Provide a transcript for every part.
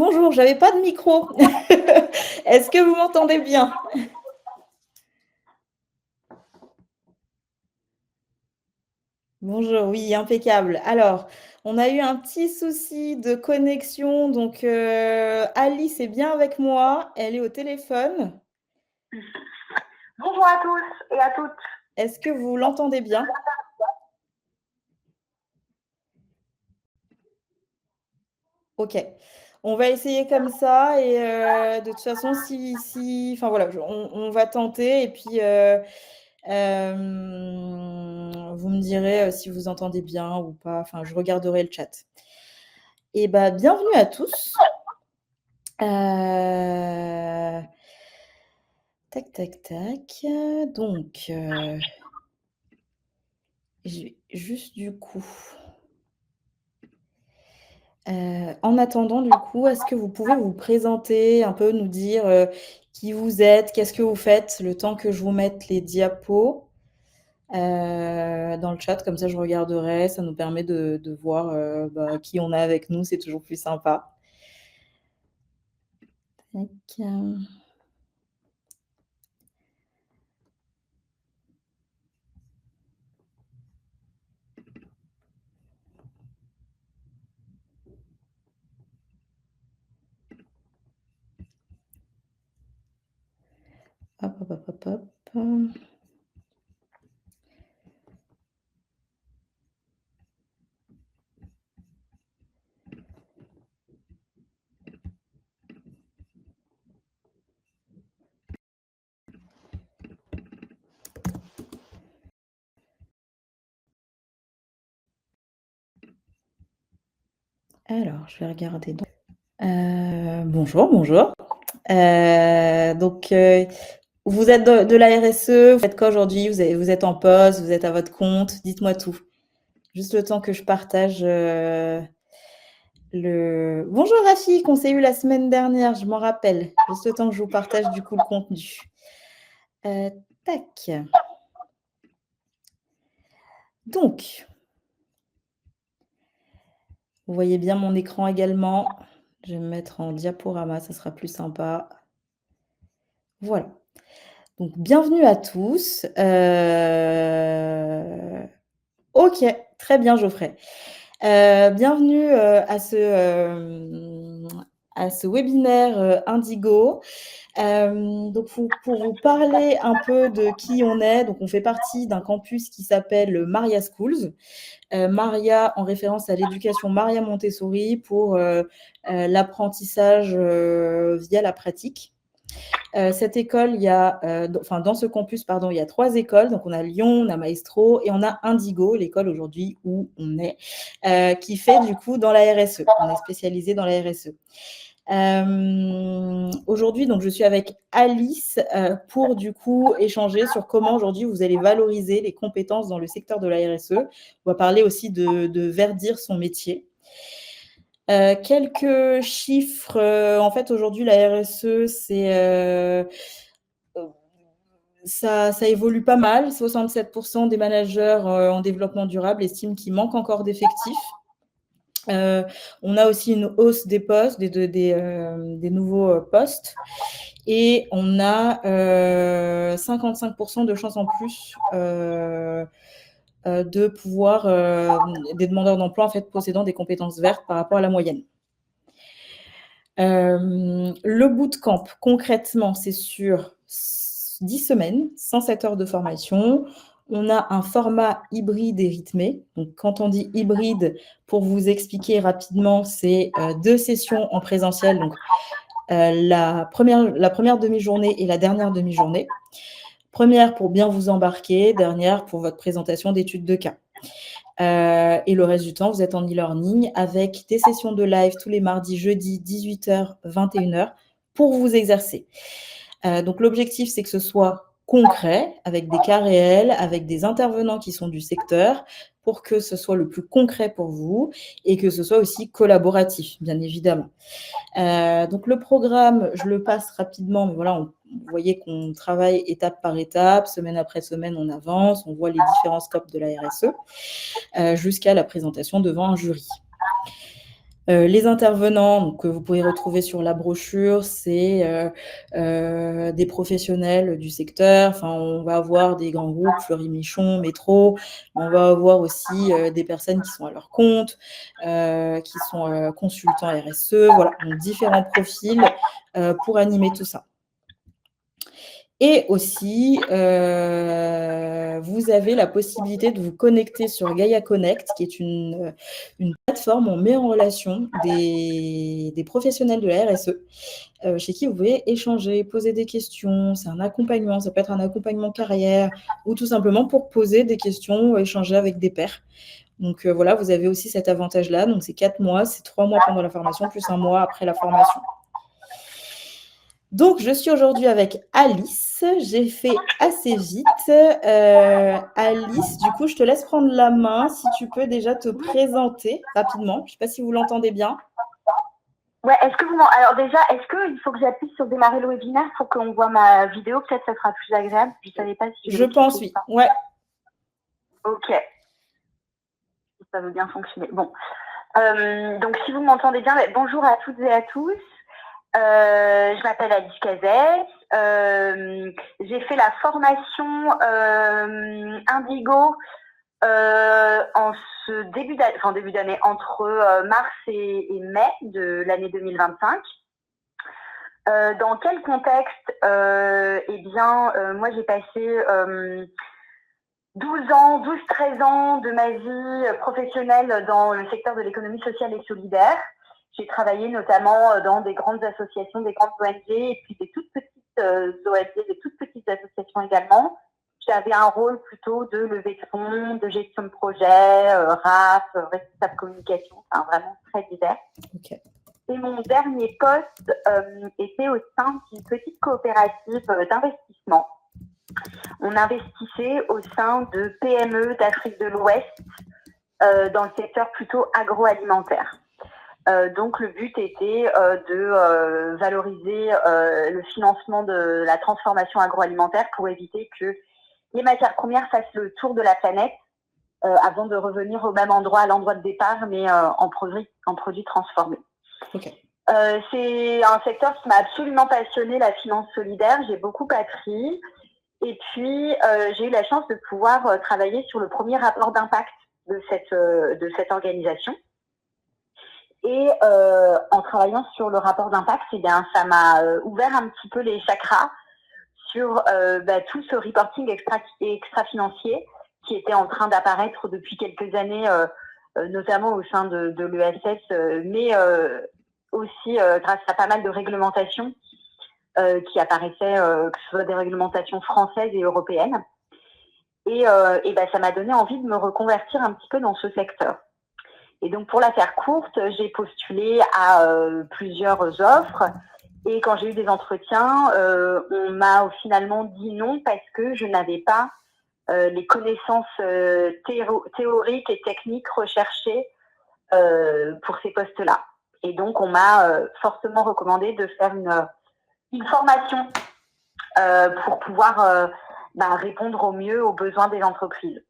Bonjour, j'avais pas de micro. Est-ce que vous m'entendez bien? Bonjour, oui, impeccable. Alors, on a eu un petit souci de connexion, donc Alice est bien avec moi, elle est au téléphone. Bonjour à tous et à toutes. Est-ce que vous l'entendez bien? Ok. On va essayer comme ça et de toute façon, enfin voilà, on va tenter et puis vous me direz si vous entendez bien ou pas. Enfin, je regarderai le chat. Et bah, bienvenue à tous. Tac, tac, tac. Donc, je vais juste du coup. En attendant, du coup, est-ce que vous pouvez vous présenter un peu, nous dire qui vous êtes, qu'est-ce que vous faites, le temps que je vous mette les diapos dans le chat, comme ça je regarderai, ça nous permet de voir qui on a avec nous, c'est toujours plus sympa. Tac. Hop, hop, hop, hop, hop. Alors, je vais regarder. Bonjour, bonjour. Donc, vous êtes de la RSE, vous faites quoi aujourd'hui? Vous êtes en poste, vous êtes à votre compte? Dites-moi tout. Juste le temps que je partage le... Bonjour Rafi, qu'on s'est eu la semaine dernière, je m'en rappelle. Juste le temps que je vous partage du coup le contenu. Tac. Donc, vous voyez bien mon écran également. Je vais me mettre en diaporama, ça sera plus sympa. Voilà. Donc, bienvenue à tous. Ok, très bien Geoffrey. Bienvenue à ce webinaire Indigo. Donc, pour vous parler un peu de qui on est, donc on fait partie d'un campus qui s'appelle Maria Schools. Maria en référence à l'éducation Maria Montessori pour l'apprentissage via la pratique. Cette école, dans ce campus, pardon, il y a 3 écoles. Donc, on a Lyon, on a Maestro et on a Indigo, l'école aujourd'hui où on est, qui fait du coup dans la RSE. On est spécialisé dans la RSE. Aujourd'hui, donc, je suis avec Alice pour du coup échanger sur comment aujourd'hui vous allez valoriser les compétences dans le secteur de la RSE. On va parler aussi de verdir son métier. Quelques chiffres. En fait, aujourd'hui, la RSE, ça évolue pas mal. 67% des managers en développement durable estiment qu'il manque encore d'effectifs. On a aussi une hausse des postes, des nouveaux postes. Et on a 55% de chances en plus de pouvoir, des demandeurs d'emploi en fait, possédant des compétences vertes par rapport à la moyenne. Le bootcamp, concrètement, c'est sur 10 semaines, 107 heures de formation. On a un format hybride et rythmé. Donc, quand on dit hybride, pour vous expliquer rapidement, c'est 2 sessions en présentiel. Donc, la première demi-journée et la dernière demi-journée. Première pour bien vous embarquer, dernière pour votre présentation d'études de cas. Et le reste du temps, vous êtes en e-learning avec des sessions de live tous les mardis, jeudis, 18h, 21h pour vous exercer. Donc, l'objectif, c'est que ce soit concret, avec des cas réels, avec des intervenants qui sont du secteur, pour que ce soit le plus concret pour vous et que ce soit aussi collaboratif, bien évidemment. Donc, le programme, je le passe rapidement, mais voilà, vous voyez qu'on travaille étape par étape, semaine après semaine, on avance, on voit les différents scopes de la RSE, jusqu'à la présentation devant un jury. Les intervenants donc, que vous pouvez retrouver sur la brochure, c'est des professionnels du secteur. Enfin, on va avoir des grands groupes, Fleury Michon, Métro. On va avoir aussi des personnes qui sont à leur compte, qui sont consultants RSE. Voilà, donc différents profils pour animer tout ça. Et aussi, vous avez la possibilité de vous connecter sur Gaia Connect, qui est une plateforme où on met en relation des professionnels de la RSE, chez qui vous pouvez échanger, poser des questions. C'est un accompagnement, ça peut être un accompagnement carrière, ou tout simplement pour poser des questions, échanger avec des pairs. Donc voilà, vous avez aussi cet avantage-là. Donc c'est 4 mois, c'est 3 mois pendant la formation, plus 1 mois après la formation. Donc, je suis aujourd'hui avec Alice. J'ai fait assez vite. Alice, du coup, je te laisse prendre la main. Si tu peux déjà te présenter rapidement. Je ne sais pas si vous l'entendez bien. Ouais, alors déjà, est-ce qu'il faut que j'appuie sur démarrer le webinaire pour qu'on voit ma vidéo? Peut-être ça sera plus agréable. Je ne savais pas si je pense, oui. Ouais. Ok. Ça veut bien fonctionner. Bon. Donc, si vous m'entendez bien, bonjour à toutes et à tous. Je m'appelle Alice Cazès. J'ai fait la formation Indigo en ce début d'année, entre mars et mai de l'année 2025. Dans quel contexte? Eh bien, moi, j'ai passé 12-13 ans de ma vie professionnelle dans le secteur de l'économie sociale et solidaire. J'ai travaillé notamment dans des grandes associations, des grandes ONG et puis des toutes petites ONG, des toutes petites associations également. J'avais un rôle plutôt de levée de fonds, de gestion de projet, RAP, responsable communication, enfin vraiment très divers. Okay. Et mon dernier poste était au sein d'une petite coopérative d'investissement. On investissait au sein de PME d'Afrique de l'Ouest dans le secteur plutôt agroalimentaire. Donc le but était de valoriser le financement de la transformation agroalimentaire pour éviter que les matières premières fassent le tour de la planète avant de revenir au même endroit, à l'endroit de départ, mais en produits transformés. Okay. C'est un secteur qui m'a absolument passionnée, la finance solidaire. J'ai beaucoup appris. Et puis, j'ai eu la chance de pouvoir travailler sur le premier rapport d'impact de cette organisation. Et en travaillant sur le rapport d'impact, eh bien, ça m'a ouvert un petit peu les chakras sur tout ce reporting extra-financier qui était en train d'apparaître depuis quelques années, notamment au sein de l'ESS, mais aussi grâce à pas mal de réglementations qui apparaissaient, que ce soit des réglementations françaises et européennes. Et ça m'a donné envie de me reconvertir un petit peu dans ce secteur. Et donc, pour la faire courte, j'ai postulé à plusieurs offres. Et quand j'ai eu des entretiens, on m'a finalement dit non parce que je n'avais pas les connaissances théoriques et techniques recherchées pour ces postes-là. Et donc, on m'a fortement recommandé de faire une formation pour pouvoir répondre au mieux aux besoins des entreprises.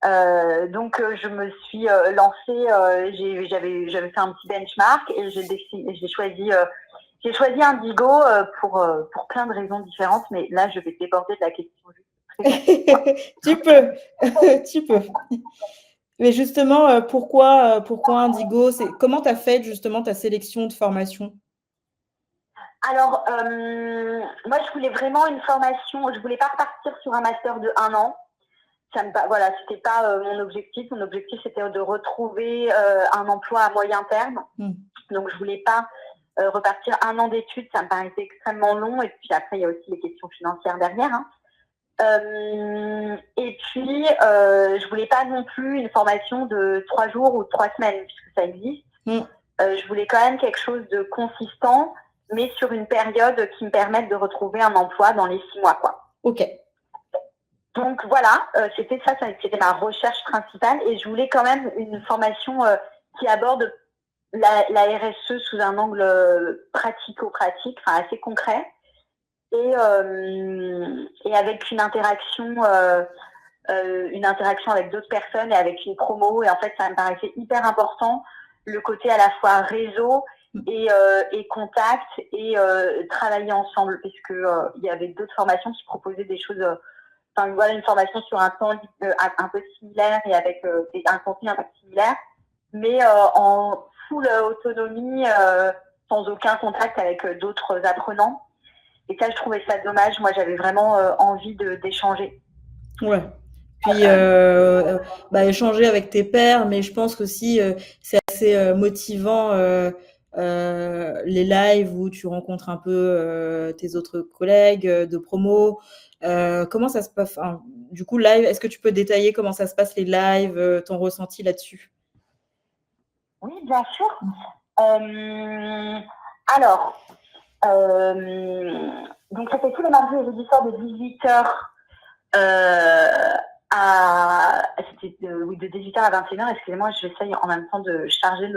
Donc, je me suis lancée, j'avais fait un petit benchmark et j'ai choisi Indigo pour plein de raisons différentes, mais là, je vais déborder de la question. Tu peux. Mais justement, pourquoi Indigo? Comment tu as fait justement ta sélection de formation? Alors, moi, je voulais vraiment une formation. Je voulais pas repartir sur un master de 1 an. Voilà, c'était pas mon objectif. Mon objectif, c'était de retrouver un emploi à moyen terme. Donc, je voulais pas repartir 1 an d'études. Ça me paraissait extrêmement long. Et puis après, il y a aussi les questions financières derrière. Et puis, je voulais pas non plus une formation de 3 jours ou 3 semaines, puisque ça existe. Je voulais quand même quelque chose de consistant, mais sur une période qui me permette de retrouver un emploi dans les 6 mois, quoi. Ok. Donc voilà, c'était ma recherche principale, et je voulais quand même une formation qui aborde la RSE sous un angle pratico-pratique, enfin assez concret, et avec une interaction avec d'autres personnes et avec une promo. Et en fait, ça me paraissait hyper important le côté à la fois réseau et contact et travailler ensemble, parce que il y avait d'autres formations qui proposaient des choses. Enfin, voilà, une formation sur un temps un peu similaire et avec un contenu un peu similaire, mais en full autonomie, sans aucun contact avec d'autres apprenants. Et ça, je trouvais ça dommage. Moi, j'avais vraiment envie d'échanger. Ouais. Puis échanger avec tes pairs, mais je pense qu'aussi c'est assez motivant les lives où tu rencontres un peu tes autres collègues de promo. Comment ça se passe? Enfin, du coup, live, est-ce que tu peux détailler comment ça se passe les lives, ton ressenti là-dessus? Oui, bien sûr. Alors, donc c'était tous les mardis et jeudis soirs de 18h c'était de 18h à 21h. Excusez-moi, j'essaye en même temps de charger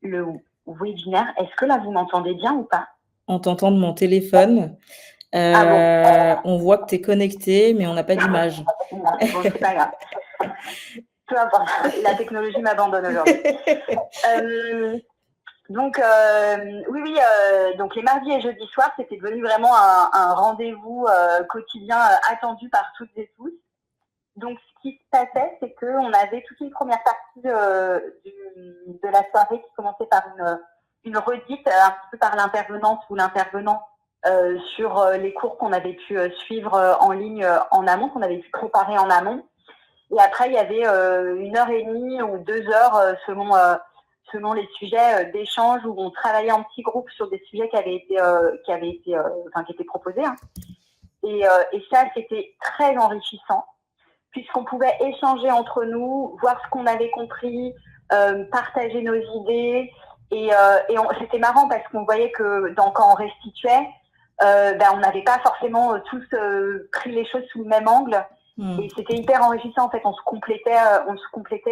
le webinaire. Est-ce que là, vous m'entendez bien ou pas? On t'entend de mon téléphone. On voit que tu es connecté, mais on n'a pas d'image. Bon, c'est pas grave. Peu importe, la technologie m'abandonne aujourd'hui. Donc, oui, donc les mardis et jeudis soirs, c'était devenu vraiment un rendez-vous quotidien attendu par toutes et tous. Donc, ce qui se passait, c'est qu'on avait toute une première partie de la soirée qui commençait par une redite, un petit peu par l'intervenante ou l'intervenant sur les cours qu'on avait pu suivre en ligne en amont, qu'on avait pu préparer en amont. Et après, il y avait 1h30 ou 2 heures selon les sujets d'échange où on travaillait en petits groupes sur des sujets qui étaient proposés. Hein. Et ça, c'était très enrichissant puisqu'on pouvait échanger entre nous, voir ce qu'on avait compris, partager nos idées. Et c'était marrant parce qu'on voyait que quand on restituait, on n'avait pas forcément tous pris les choses sous le même angle. Et c'était hyper enrichissant. En fait, on se complétait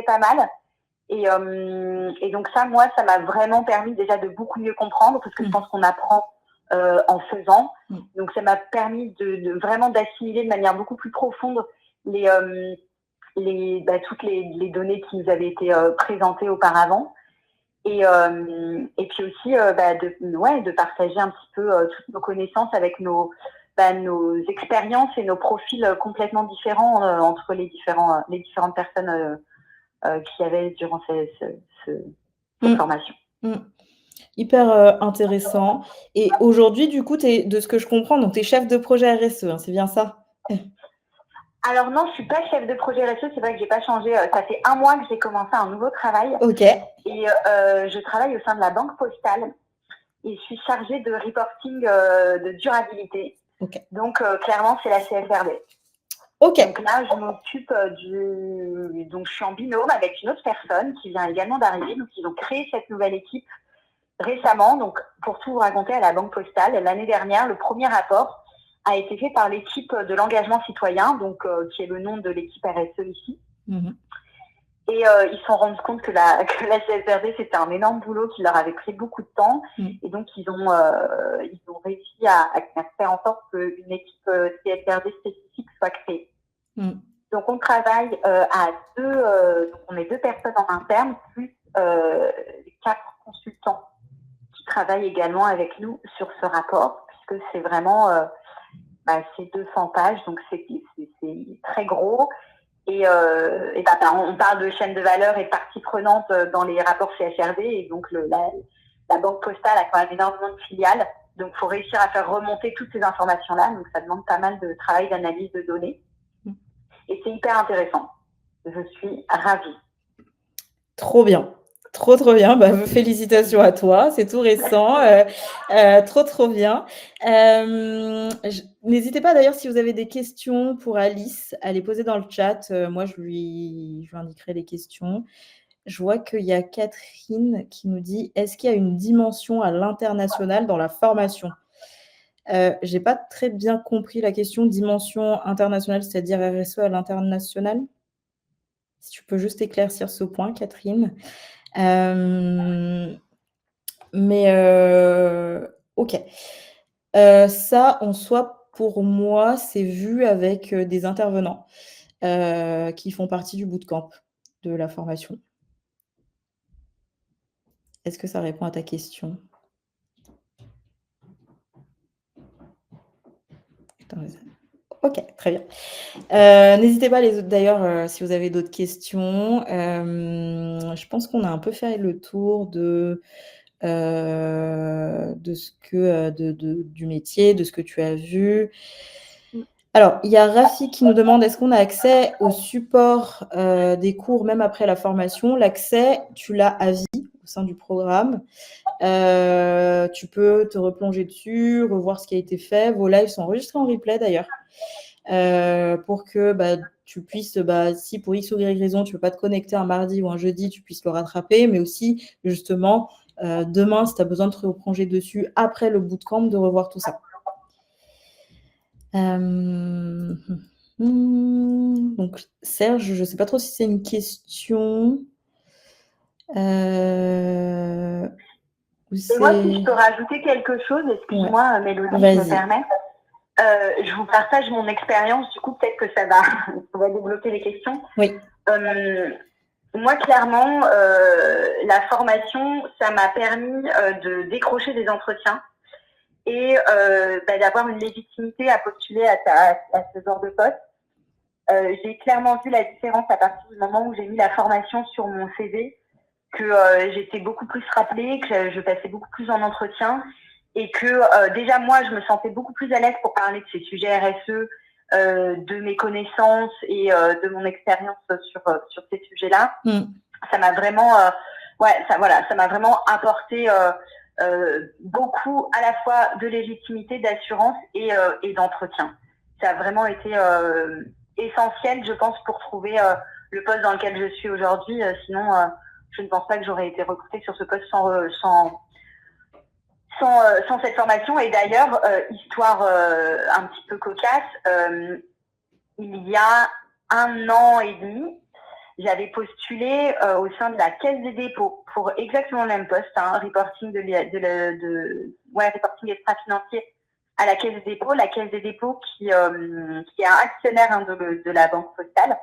pas mal. Et donc ça, moi, ça m'a vraiment permis déjà de beaucoup mieux comprendre parce que je pense qu'on apprend en faisant. Donc ça m'a permis de vraiment d'assimiler de manière beaucoup plus profonde toutes les données qui nous avaient été présentées auparavant. Et puis aussi de partager un petit peu toutes nos connaissances avec nos expériences et nos profils complètement différents entre les différentes personnes qui avaient durant cette formation. Hyper intéressant. Et aujourd'hui, du coup, de ce que je comprends, donc tu es chef de projet RSE, hein, c'est bien ça? Alors non, je suis pas chef de projet RSE, c'est vrai que j'ai pas changé. Ça fait 1 mois que j'ai commencé un nouveau travail. Ok. Et je travaille au sein de la Banque Postale et je suis chargée de reporting de durabilité. Okay. Donc clairement, c'est la CSRD. Ok. Donc là, je m'occupe donc je suis en binôme avec une autre personne qui vient également d'arriver. Donc ils ont créé cette nouvelle équipe récemment. Donc pour tout vous raconter, à la Banque Postale, l'année dernière, le premier rapport a été fait par l'équipe de l'engagement citoyen, donc qui est le nom de l'équipe RSE ici. Et ils se sont rendus compte que la CSRD, c'était un énorme boulot qui leur avait pris beaucoup de temps. Et donc, ils ont réussi à faire en sorte qu'une équipe CSRD spécifique soit créée. Donc, on travaille à deux, donc on est 2 personnes en interne, plus 4 consultants qui travaillent également avec nous sur ce rapport, puisque c'est vraiment c'est 200 pages, donc c'est très gros. Et on parle de chaîne de valeur et de parties prenantes dans les rapports CSRD. Et donc, la Banque Postale a quand même énormément de filiales. Donc, il faut réussir à faire remonter toutes ces informations-là. Donc, ça demande pas mal de travail d'analyse de données. Et c'est hyper intéressant. Je suis ravie. Trop bien. Trop bien, félicitations à toi, c'est tout récent, trop bien. N'hésitez pas d'ailleurs si vous avez des questions pour Alice à les poser dans le chat, moi je lui indiquerai les questions. Je vois qu'il y a Catherine qui nous dit: «Est-ce qu'il y a une dimension à l'international dans la formation?» J'ai pas très bien compris la question, dimension internationale, c'est-à-dire RSE à l'international? Si tu peux juste éclaircir ce point, Catherine. OK. Ça, en soi, pour moi, c'est vu avec des intervenants qui font partie du bootcamp de la formation. Est-ce que ça répond à ta question? OK, très bien. N'hésitez pas les autres d'ailleurs, si vous avez d'autres questions. Je pense qu'on a un peu fait le tour de ce que, du métier, de ce que tu as vu. Alors, il y a Rafi qui nous demande: «Est-ce qu'on a accès au support, des cours même après la formation?» L'accès, tu l'as à vie au sein du programme. Tu peux te replonger dessus, revoir ce qui a été fait. Vos lives sont enregistrés en replay d'ailleurs, pour que tu puisses, si pour X ou Y raison, tu ne peux pas te connecter un mardi ou un jeudi, tu puisses le rattraper, mais aussi justement, demain, si tu as besoin de te replonger dessus après le bootcamp, de revoir tout ça. Donc Serge, je ne sais pas trop si c'est une question. Et moi, si je peux rajouter quelque chose, excuse-moi, Mélodie, je me permets. Je vous partage mon expérience, du coup, peut-être que ça va débloquer les questions. Oui. Moi, clairement, la formation, ça m'a permis de décrocher des entretiens et d'avoir une légitimité à postuler à ce genre de poste. J'ai clairement vu la différence à partir du moment où j'ai mis la formation sur mon CV, que j'étais beaucoup plus rappelée, que je passais beaucoup plus en entretien et que déjà moi, je me sentais beaucoup plus à l'aise pour parler de ces sujets RSE, de mes connaissances et de mon expérience sur ces sujets-là. Ça m'a vraiment, ça m'a vraiment apporté beaucoup à la fois de légitimité, d'assurance et d'entretien. Ça a vraiment été essentiel, je pense, pour trouver le poste dans lequel je suis aujourd'hui. Sinon, je ne pense pas que j'aurais été recrutée sur ce poste sans cette formation. Et d'ailleurs, histoire un petit peu cocasse, il y a 1 an et demi, j'avais postulé au sein de la Caisse des dépôts pour exactement le même poste, reporting reporting extra-financier à la Caisse des dépôts. La Caisse des dépôts qui est un actionnaire de la Banque Postale.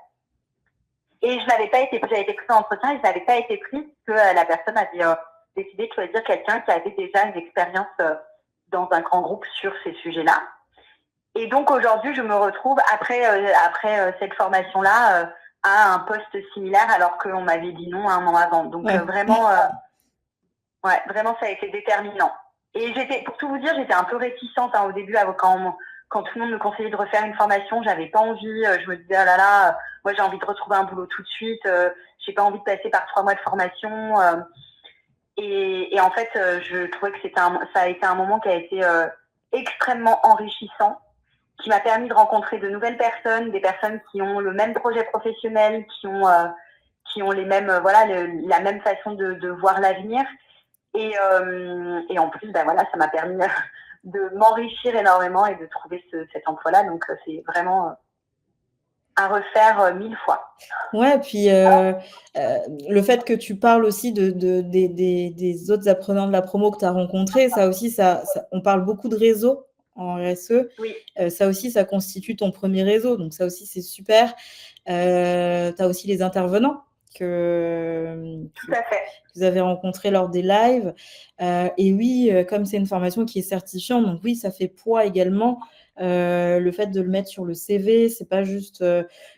Et j'avais été prise en entretien et je n'avais pas été prise parce que la personne avait décidé de choisir quelqu'un qui avait déjà une expérience dans un grand groupe sur ces sujets-là. Et donc aujourd'hui, je me retrouve après cette formation-là à un poste similaire alors qu'on m'avait dit non 1 an avant. Donc vraiment, vraiment, ça a été déterminant. Et pour tout vous dire, j'étais un peu réticente au début quand tout le monde me conseillait de refaire une formation. J'avais pas envie. Je me disais oh là là, moi j'ai envie de retrouver un boulot tout de suite. J'ai pas envie de passer par 3 mois de formation. Et en fait, je trouvais que ça a été un moment qui a été extrêmement enrichissant, qui m'a permis de rencontrer de nouvelles personnes, des personnes qui ont le même projet professionnel, qui ont les mêmes, la même façon de voir l'avenir. Et en plus, ça m'a permis de m'enrichir énormément et de trouver cet emploi-là. Donc, c'est vraiment à refaire 1000 fois. Ouais, puis le fait que tu parles aussi des autres apprenants de la promo que tu as rencontrés, ça aussi, on parle beaucoup de réseau en RSE. Oui. Ça aussi, ça constitue ton premier réseau. Donc, ça aussi, c'est super. Tu as aussi les intervenants que vous avez rencontrés lors des lives. Et oui, comme c'est une formation qui est certifiante, donc oui, ça fait poids également. Le fait de le mettre sur le CV, c'est pas juste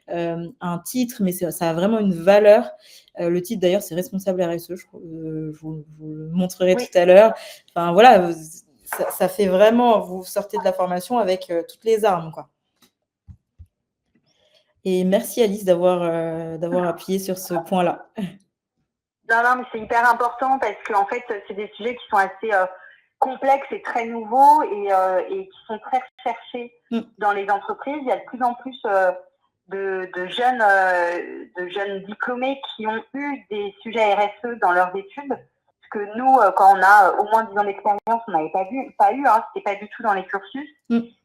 un titre, mais ça a vraiment une valeur. Le titre d'ailleurs, c'est responsable RSE, je vous le montrerai tout à l'heure. Enfin voilà, ça fait vraiment, vous sortez de la formation avec toutes les armes, quoi. Et merci Alice d'avoir appuyé sur ce point-là. Non, mais c'est hyper important parce qu'en fait, c'est des sujets qui sont assez complexes et très nouveaux et qui sont très recherchés dans les entreprises. Il y a de plus en plus de jeunes diplômés qui ont eu des sujets RSE dans leurs études. Parce que nous, quand on a au moins 10 ans d'expérience, on n'avait pas eu, c'était pas du tout dans les cursus.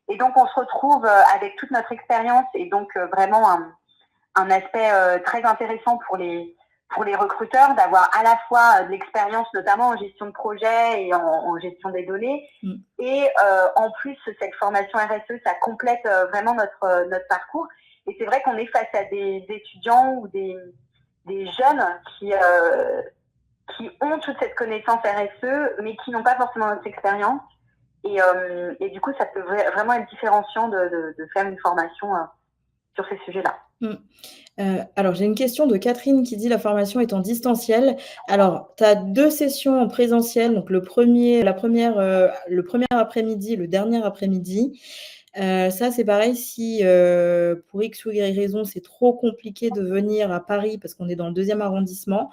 Et donc, on se retrouve avec toute notre expérience et donc vraiment un aspect très intéressant pour les recruteurs, d'avoir à la fois de l'expérience, notamment en gestion de projet et en gestion des données. Et en plus, cette formation RSE, ça complète vraiment notre parcours. Et c'est vrai qu'on est face à des étudiants ou des jeunes qui ont toute cette connaissance RSE, mais qui n'ont pas forcément notre expérience. Et du coup, ça peut vraiment être différenciant de faire une formation sur ces sujets-là. Alors, j'ai une question de Catherine qui dit: «La formation est en distanciel». Alors, tu as 2 sessions en présentiel, donc le premier après-midi et le dernier après-midi. Ça, c'est pareil, si pour X ou Y raison, c'est trop compliqué de venir à Paris parce qu'on est dans le 2e arrondissement,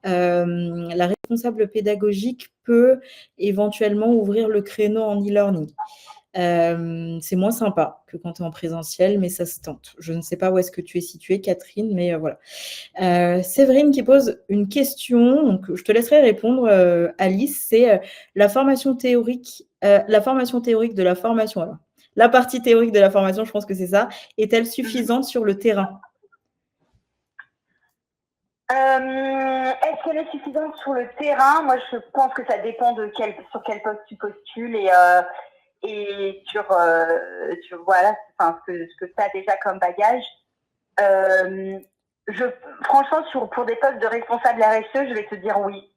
la responsable pédagogique peut éventuellement ouvrir le créneau en e-learning. C'est moins sympa que quand tu es en présentiel, mais ça se tente. Je ne sais pas où est-ce que tu es située, Catherine, mais voilà. Séverine qui pose une question, donc je te laisserai répondre, Alice. C'est la formation théorique de la formation. Alors, la partie théorique de la formation, je pense que c'est ça, est-elle suffisante sur le terrain? Est-ce qu'elle est suffisante sur le terrain? Moi, je pense que ça dépend sur quel poste tu postules et sur voilà, enfin, ce que tu as déjà comme bagage. Franchement, pour des postes de responsable RSE, je vais te dire oui.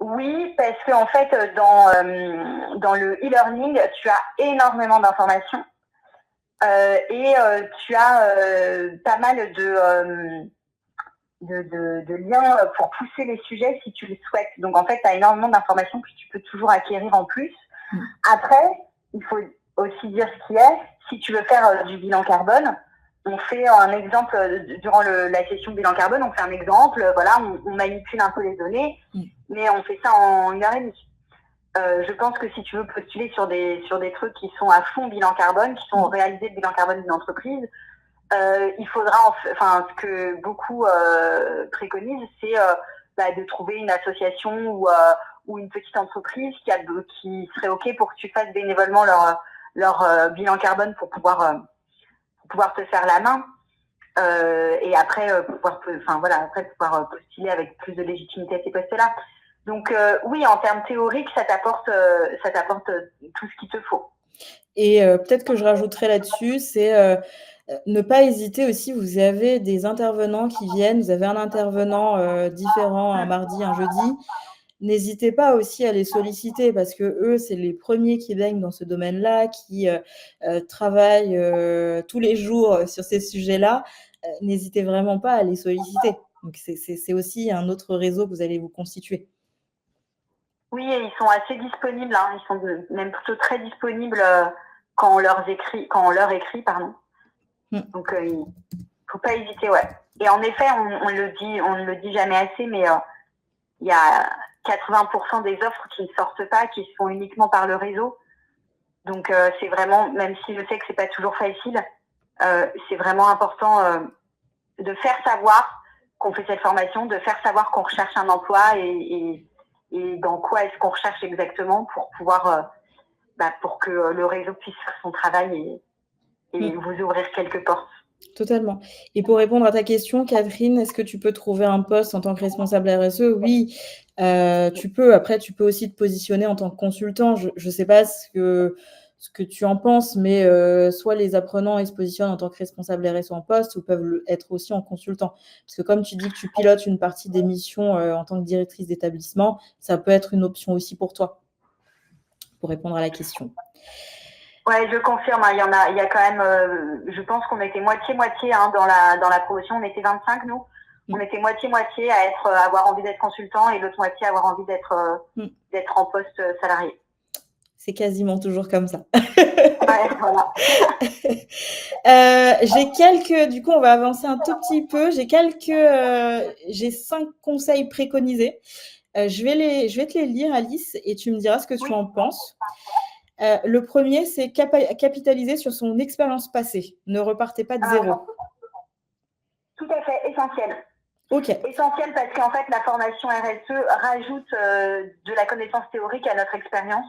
Oui, parce que en fait, dans le e-learning, tu as énormément d'informations et tu as pas mal de liens pour pousser les sujets si tu le souhaites. Donc en fait, tu as énormément d'informations que tu peux toujours acquérir en plus. Après, il faut aussi dire ce qui est. Si tu veux faire du bilan carbone, on fait un exemple durant la session bilan carbone, on fait un exemple, voilà, on manipule un peu les données, mais on fait ça en 1h30. Je pense que si tu veux postuler sur des trucs qui sont à fond bilan carbone, qui sont réalisés de bilan carbone d'une entreprise, il faudra, enfin, ce que beaucoup préconisent, c'est de trouver une association ou une petite entreprise qui serait OK pour que tu fasses bénévolement leur bilan carbone pour pouvoir te faire la main et après pouvoir postuler avec plus de légitimité à ces postes-là. Donc oui, en termes théoriques, ça t'apporte tout ce qu'il te faut. Et peut-être que je rajouterais là-dessus, c'est ne pas hésiter aussi. Vous avez des intervenants qui viennent, vous avez un intervenant différent un mardi, un jeudi. N'hésitez pas aussi à les solliciter parce que eux, c'est les premiers qui baignent dans ce domaine-là, qui travaillent tous les jours sur ces sujets-là. N'hésitez vraiment pas à les solliciter. Donc, c'est aussi un autre réseau que vous allez vous constituer. Oui, et ils sont assez disponibles. Hein. Ils sont même plutôt très disponibles quand on leur écrit, pardon. Donc, il faut pas hésiter, ouais. Et en effet, on ne le dit jamais assez, mais il y a 80% des offres qui ne sortent pas, qui se font uniquement par le réseau. Donc, c'est vraiment, même si je sais que c'est pas toujours facile, c'est vraiment important de faire savoir qu'on fait cette formation, de faire savoir qu'on recherche un emploi et dans quoi est-ce qu'on recherche exactement pour pouvoir, pour que le réseau puisse faire son travail et vous ouvrir quelques portes. Totalement. Et pour répondre à ta question, Catherine, est-ce que tu peux trouver un poste en tant que responsable RSE? Oui, tu peux. Après, tu peux aussi te positionner en tant que consultant. Je ne sais pas ce que tu en penses, mais soit les apprenants ils se positionnent en tant que responsable RSE en poste ou peuvent être aussi en consultant. Parce que comme tu dis que tu pilotes une partie des missions en tant que directrice d'établissement, ça peut être une option aussi pour toi, pour répondre à la question. Ouais, je confirme. Il y a quand même. Je pense qu'on était moitié-moitié dans la promotion. On était 25 nous. On était moitié-moitié à avoir envie d'être consultant et l'autre moitié à avoir envie d'être en poste salarié. C'est quasiment toujours comme ça. Ouais, voilà. Du coup, on va avancer un tout petit peu. J'ai 5 conseils préconisés. Je vais te les lire, Alice, et tu me diras ce que tu en penses. Le premier, c'est capitaliser sur son expérience passée. Ne repartez pas de zéro. Tout à fait, essentiel. Ok. Essentiel parce qu'en fait, la formation RSE rajoute de la connaissance théorique à notre expérience,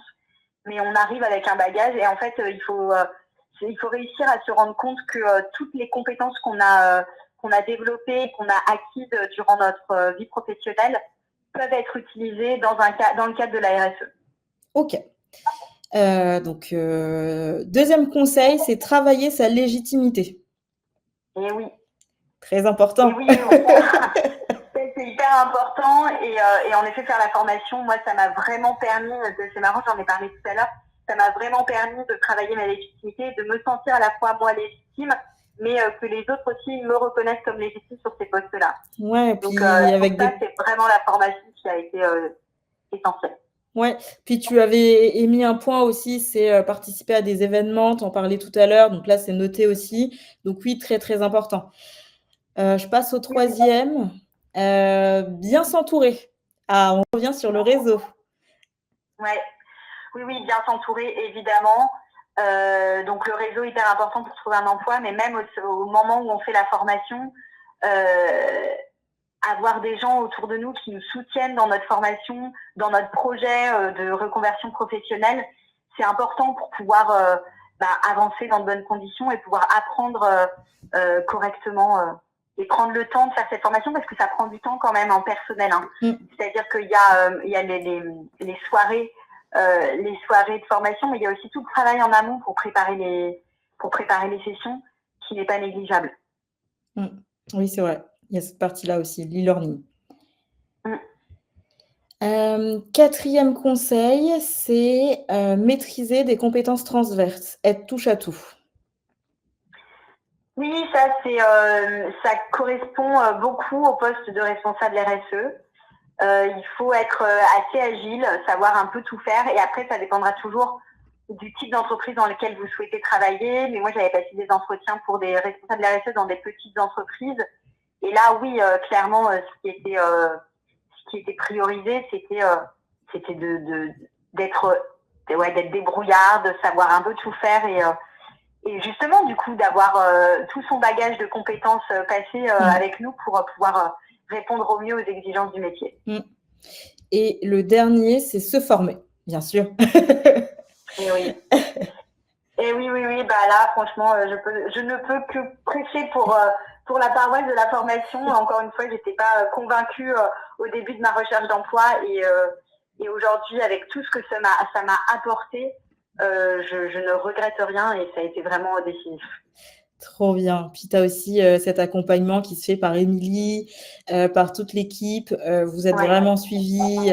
mais on arrive avec un bagage et en fait, il faut réussir à se rendre compte que toutes les compétences qu'on a développées, qu'on a acquises durant notre vie professionnelle peuvent être utilisées dans le cadre de la RSE. Ok. Donc, deuxième conseil, c'est travailler sa légitimité. Et oui. Très important. Et oui, c'est hyper hyper important et en effet faire la formation, moi ça m'a vraiment permis, c'est marrant, j'en ai parlé tout à l'heure, ça m'a vraiment permis de travailler ma légitimité, de me sentir à la fois moi légitime, mais que les autres aussi me reconnaissent comme légitime sur ces postes-là. Ouais, Donc puis avec pour ça, c'est vraiment la formation qui a été essentielle. Ouais, puis tu avais émis un point aussi, c'est participer à des événements, tu en parlais tout à l'heure, donc là c'est noté aussi. Donc oui, très très important. Je passe au troisième. Bien s'entourer. Ah, on revient sur le réseau. Ouais. Oui, bien s'entourer, évidemment. Donc le réseau est hyper important pour trouver un emploi, mais même au moment où on fait la formation, avoir des gens autour de nous qui nous soutiennent dans notre formation, dans notre projet de reconversion professionnelle, c'est important pour pouvoir avancer dans de bonnes conditions et pouvoir apprendre correctement et prendre le temps de faire cette formation parce que ça prend du temps quand même en personnel. Hein. C'est-à-dire qu'il y a les soirées de formation, mais il y a aussi tout le travail en amont pour préparer les sessions qui n'est pas négligeable. Oui, c'est vrai. Il y a cette partie-là aussi, l'e-learning. Quatrième conseil, c'est maîtriser des compétences transverses, être touche à tout. Oui, ça correspond beaucoup au poste de responsable RSE. Il faut être assez agile, savoir un peu tout faire. Et après, ça dépendra toujours du type d'entreprise dans lequel vous souhaitez travailler. Mais moi, j'avais passé des entretiens pour des responsables RSE dans des petites entreprises. Et là, oui, clairement, ce qui était priorisé, c'était d'être débrouillard, de savoir un peu tout faire et justement, du coup, d'avoir tout son bagage de compétences passé avec nous pour pouvoir répondre au mieux aux exigences du métier. Et le dernier, c'est se former, bien sûr. Et oui. Et oui. Bah là, franchement, je ne peux que prêcher pour la paroisse de la formation. Encore une fois, j'étais pas convaincue au début de ma recherche d'emploi et aujourd'hui, avec tout ce que ça m'a apporté, je ne regrette rien et ça a été vraiment décisif. Trop bien. Puis tu as aussi cet accompagnement qui se fait par Émilie, par toute l'équipe. Vous êtes vraiment suivis.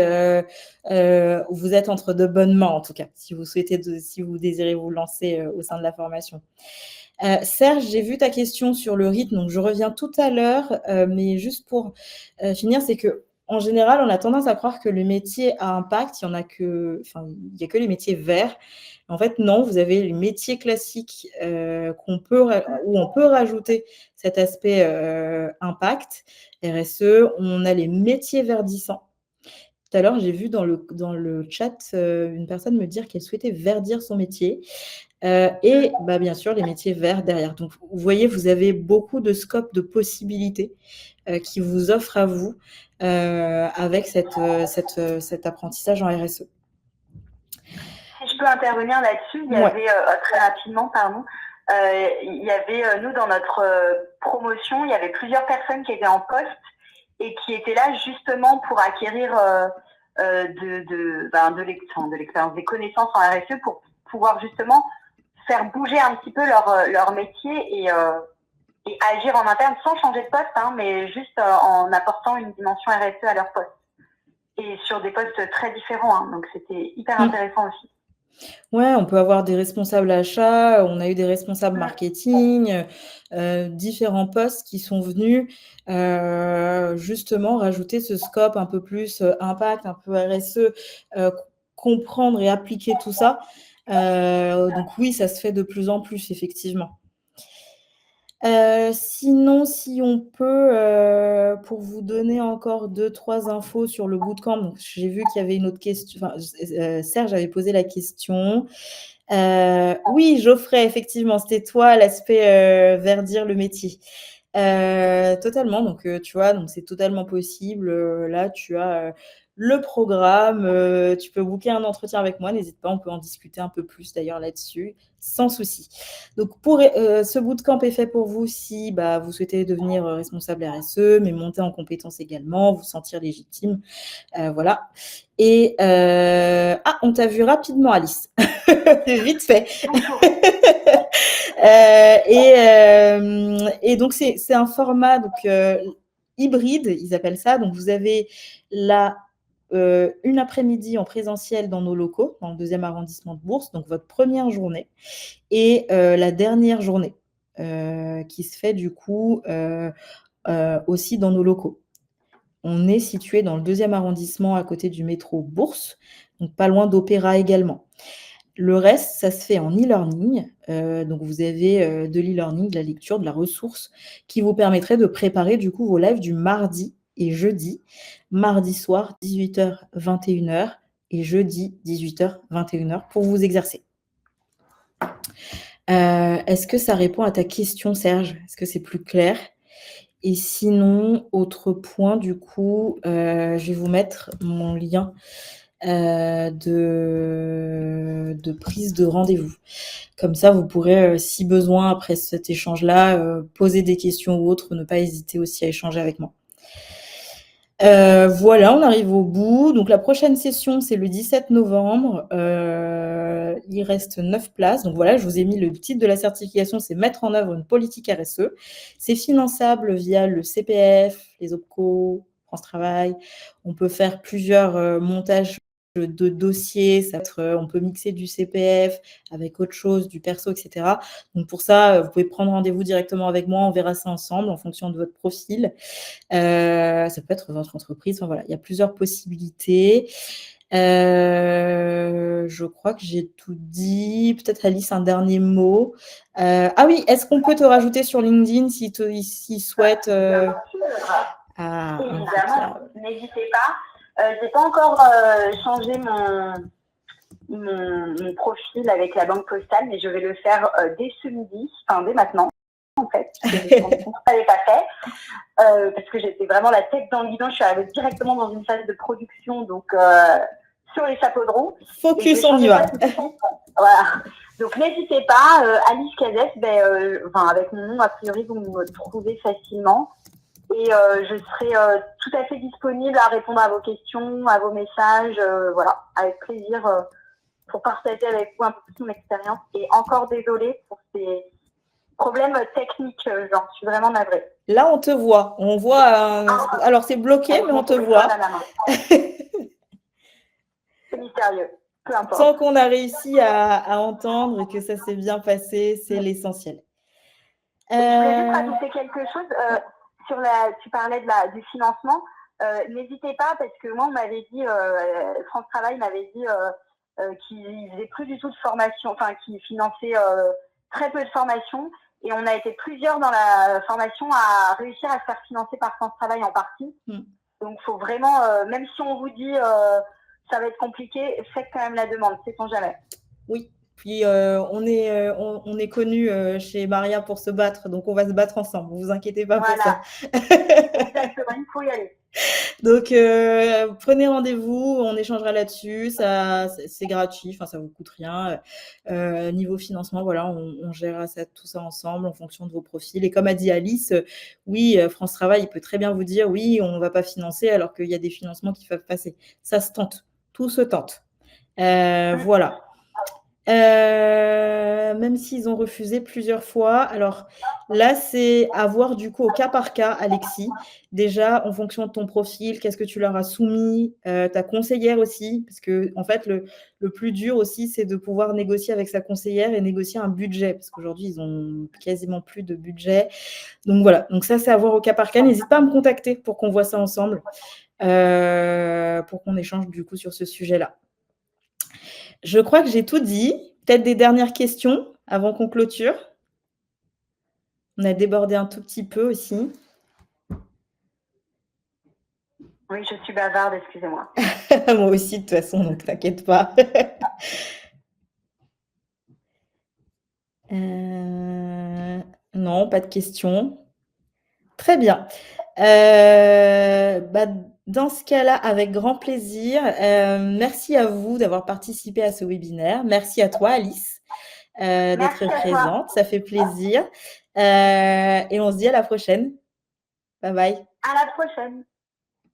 Vous êtes entre de bonnes mains, en tout cas, si vous désirez vous lancer au sein de la formation. Serge, j'ai vu ta question sur le rythme, donc je reviens tout à l'heure, mais juste pour finir, c'est que en général, on a tendance à croire que le métier a impact. Il y a que les métiers verts. En fait, non, vous avez les métiers classiques où on peut rajouter cet aspect impact, RSE. On a les métiers verdissants. Tout à l'heure, j'ai vu dans le chat une personne me dire qu'elle souhaitait verdir son métier. Et bien sûr, les métiers verts derrière. Donc, vous voyez, vous avez beaucoup de scope de possibilités qui vous offrent à vous avec cet apprentissage en RSE. Si je peux intervenir là-dessus, il y avait très rapidement, il y avait nous dans notre promotion, il y avait plusieurs personnes qui étaient en poste et qui étaient là justement pour acquérir de l'expérience, des connaissances en RSE pour pouvoir justement faire bouger un petit peu leur métier et agir en interne sans changer de poste, mais juste en apportant une dimension RSE à leur poste. Et sur des postes très différents, donc c'était hyper intéressant aussi. Ouais, on peut avoir des responsables achats, on a eu des responsables marketing, différents postes qui sont venus justement rajouter ce scope un peu plus impact, un peu RSE, comprendre et appliquer tout ça. Donc oui, ça se fait de plus en plus, effectivement. Sinon, si on peut, pour vous donner encore 2-3 infos sur le bootcamp, donc j'ai vu qu'il y avait une autre question. Serge avait posé la question. Oui, Geoffrey, effectivement, c'était toi l'aspect verdir le métier. Totalement. Donc, tu vois, donc c'est totalement possible. Là, tu as le programme. Tu peux booker un entretien avec moi. N'hésite pas, on peut en discuter un peu plus d'ailleurs là-dessus, sans souci. Donc, pour ce bootcamp est fait pour vous si vous souhaitez devenir responsable RSE, mais monter en compétences également, vous sentir légitime. Voilà. Et on t'a vu rapidement, Alice. Vite fait. Et donc c'est un format. Donc hybride, ils appellent ça. Donc, vous avez une après-midi en présentiel dans nos locaux, dans le 2e arrondissement de Bourse, donc votre première journée, et la dernière journée qui se fait du coup aussi dans nos locaux. On est situé dans le 2e arrondissement à côté du métro Bourse, donc pas loin d'Opéra également. Le reste, ça se fait en e-learning. Donc, vous avez de l'e-learning, de la lecture, de la ressource qui vous permettrait de préparer du coup vos lives du mardi et jeudi. Mardi soir, 18h, 21h et jeudi, 18h, 21h pour vous exercer. Est-ce que ça répond à ta question, Serge? Est-ce que c'est plus clair? Et sinon, autre point, du coup, je vais vous mettre mon lien de prise de rendez-vous. Comme ça, vous pourrez, si besoin, après cet échange-là, poser des questions ou autres, ne pas hésiter aussi à échanger avec moi. Voilà, on arrive au bout. Donc, la prochaine session, c'est le 17 novembre. Il reste 9 places. Donc, voilà, je vous ai mis le titre de la certification, c'est mettre en œuvre une politique RSE. C'est finançable via le CPF, les OPCO, France Travail. On peut faire plusieurs montages de dossiers. Ça peut être, on peut mixer du CPF avec autre chose, du perso, etc. Donc, pour ça, vous pouvez prendre rendez-vous directement avec moi. On verra ça ensemble en fonction de votre profil. Ça peut être votre entreprise. Enfin, voilà, il y a plusieurs possibilités. Je crois que j'ai tout dit. Peut-être Alice, un dernier mot. Ah oui, est-ce qu'on peut te rajouter sur LinkedIn s'ils souhaitent Évidemment, n'hésitez pas. J'ai pas encore changé mon profil avec la banque postale, mais je vais le faire dès ce midi, enfin dès maintenant. En fait, je ne l'avais pas fait parce que j'étais vraiment la tête dans le guidon. Je suis arrivée directement dans une phase de production, donc sur les chapeaux de roue. Focus, on y va. Voilà. Donc n'hésitez pas, Alice Cazès, avec mon nom, a priori, vous me trouvez facilement. Et je serai tout à fait disponible à répondre à vos questions, à vos messages, voilà, avec plaisir pour partager avec vous un peu plus mon expérience. Et encore désolée pour ces problème technique, j'en suis vraiment navrée. Là, on te voit. On voit. Alors, c'est bloqué, mais on te voit. C'est mystérieux. Peu importe. Tant qu'on a réussi à entendre et que ça s'est bien passé, c'est l'essentiel. Je voulais juste rajouter quelque chose. Tu parlais du financement. N'hésitez pas, parce que moi, on m'avait dit, France Travail m'avait dit qu'ils ne faisaient plus du tout de formation, enfin, qu'ils finançaient très peu de formation. Et on a été plusieurs dans la formation à réussir à se faire financer par France Travail en partie. Donc, il faut vraiment, même si on vous dit ça va être compliqué, faites quand même la demande, sait-on jamais. Oui, puis on est connus chez Maria pour se battre, donc on va se battre ensemble, ne vous inquiétez pas pour ça. Exactement, il faut y aller. Donc, prenez rendez-vous, on échangera là-dessus, c'est gratuit, enfin, ça vous coûte rien. Niveau financement, voilà, on gérera tout ça ensemble en fonction de vos profils. Et comme a dit Alice, oui, France Travail, il peut très bien vous dire, oui, on ne va pas financer alors qu'il y a des financements qui peuvent passer. Ça se tente, tout se tente. Voilà. Même s'ils ont refusé plusieurs fois. Alors là, c'est à voir du coup au cas par cas, Alexis. Déjà, en fonction de ton profil, qu'est-ce que tu leur as soumis, ta conseillère aussi, parce que en fait, le plus dur aussi, c'est de pouvoir négocier avec sa conseillère et négocier un budget, parce qu'aujourd'hui, ils ont quasiment plus de budget. Donc voilà, donc ça, c'est à voir au cas par cas. N'hésite pas à me contacter pour qu'on voit ça ensemble, pour qu'on échange du coup sur ce sujet-là. Je crois que j'ai tout dit. Peut-être des dernières questions avant qu'on clôture. On a débordé un tout petit peu aussi. Oui, je suis bavarde, excusez-moi. Moi aussi, de toute façon, donc t'inquiète pas. Non, pas de questions. Très bien. Dans ce cas-là, avec grand plaisir. Merci à vous d'avoir participé à ce webinaire. Merci à toi, Alice, d'être présente. Ça fait plaisir. Et on se dit à la prochaine. Bye bye. À la prochaine.